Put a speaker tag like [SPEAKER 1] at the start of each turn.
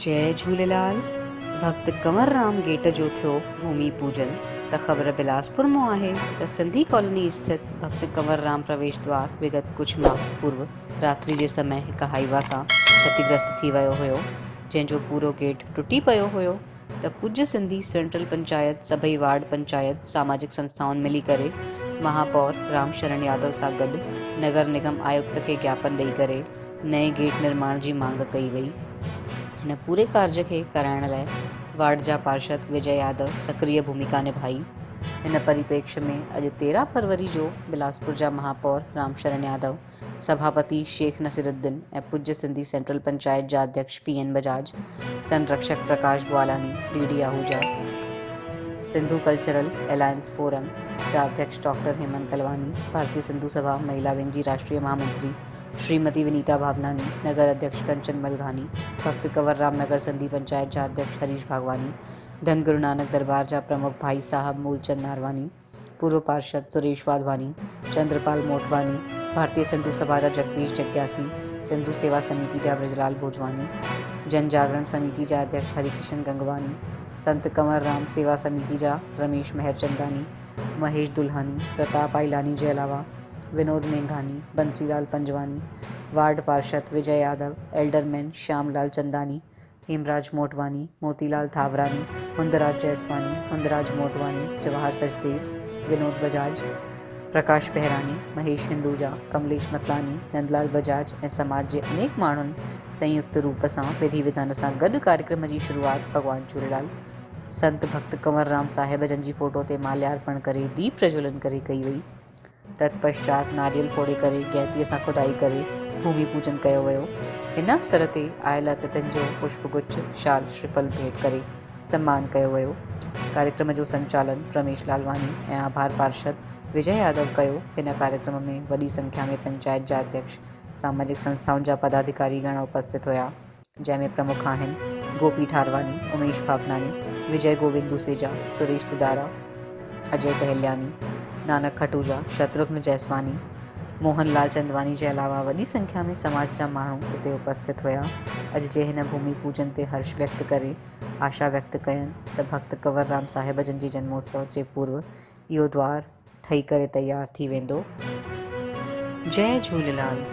[SPEAKER 1] जय झूलेलाल। भक्त कंवरराम गेट जो थियो भूमि पूजन। त ख़बर बिलासपुर में आहे त सिंधी कॉलोनी स्थित भक्त कंवरराम प्रवेश द्वार विगत कुछ माह पूर्व रात्रि जे समय हिक हाइवा सां क्षतिग्रस्त थी वियो हुयो, जंहिंजो पूरो गेट टुटी पियो हुयो। त पूज्य सिंधी सेंट्रल पंचायत, सभई वार्ड पंचायत, सामाजिक संस्थाउनि मिली करे महापौर रामशरण यादव सां गॾु नगर निगम आयुक्त खे ज्ञापन ॾेई करे नए गेट निर्माण जी मांग कई वई। हिन पूरे कार्य खे कराइण लाइ वार्ड जा पार्षद विजय यादव सक्रिय भूमिका निभाई। हिन परिप्रेक्ष्य में अॼु 13 फरवरी जो बिलासपुर जा महापौर रामशरण यादव, सभापति शेख नसीरुद्दीन ऐं पूज्य सिंधी सेंट्रल पंचायत जा अध्यक्ष PN बजाज, संरक्षक Prakash Gwalani, DD Ahuja, Sindhu cultural alliance forum जा अध्यक्ष डॉक्टर हेमंत तलवानी, भारतीय सिंधु सभा महिला विंग जी राष्ट्रीय महामंत्री श्रीमती विनीता भावनानी, नगर अध्यक्ष कंचन मलघानी, भक्त कंवरराम नगर सिंधी पंचायत जा अध्यक्ष हरीश भागवानी, धन गुरु नानक दरबार जा प्रमुख भाई साहब मूलचंद नारवानी, पूर्व पार्षद सुरेश वाधवानी, चंद्रपाल मोटवानी, भारतीय सिंधु सभा जा जगदीश जग्यासी, सिंधु सेवा समिति जा ब्रजलाल भोजवानी, जन जागरण समिति जा अध्यक्ष हरिकिशन गंगवानी, संत कंवरराम सेवा समिति जा रमेश मेहरचंदानी, महेश दुल्हानी, प्रताप आइलानी जे अलावा विनोद मेंघानी, बंसीलाल पंजवानी, वार्ड पार्षद विजय यादव, एल्डरमैन श्यामलाल चंदानी, हेमराज मोटवानी, मोतीलाल थावरानी, हुंदराज जयसवानी, हुंदराज मोटवानी, जवाहर सचदेव, विनोद बजाज, प्रकाश पेहरानी, महेश हिंदूजा, कमलेश मतलानी, नंदलाल बजाज ऐं समाज जे अनेक माण्हुनि संयुक्त रूप सां विधि विधान सां गॾु कार्यक्रम जी शुरूआत भॻवान झूलेलाल संत भक्त कंवरराम साहिब जन जी फोटो ते माल्यार्पण करे दीप प्रज्वलन करे कई वई। तत्पश्चात नारियल फोड़े करे गैतीअ सां खुदाई करे भूमि पूजन कयो वियो। हिन अवसर ते आयल अतिथियुनि जो पुष्पगुच्छ, शाल, श्रीफल भेंट करे सम्मान कयो वियो। कार्यक्रम जो संचालन रमेश लालवानी ऐं आभार पार्षद विजय यादव कयो। हिन कार्यक्रम में वॾी संख्या में पंचायत जा अध्यक्ष, सामाजिक संस्थाउनि जा पदाधिकारी गण उपस्थित हुआ, जंहिंमें प्रमुख आहिनि गोपी ठारवानी, उमेश भावनानी, विजय गोविंद दुसेजा, सुरेश सिदारा, अजय टहलियानी, नानक खटूजा, शत्रुघ्न जयसवानी, मोहन लाल चंदवानी जे अलावा वॾी संख्या में समाज जा माण्हू हिते उपस्थित हुआ। अॼु जे हिन भूमि पूजन ते हर्ष व्यक्त करे आशा व्यक्त कयनि त भक्त कंवरराम साहिब जन जी जन्मोत्सव जे पूर्व इहो द्वार ठही करे तैयार थी वेंदो। जय झूलेलाल।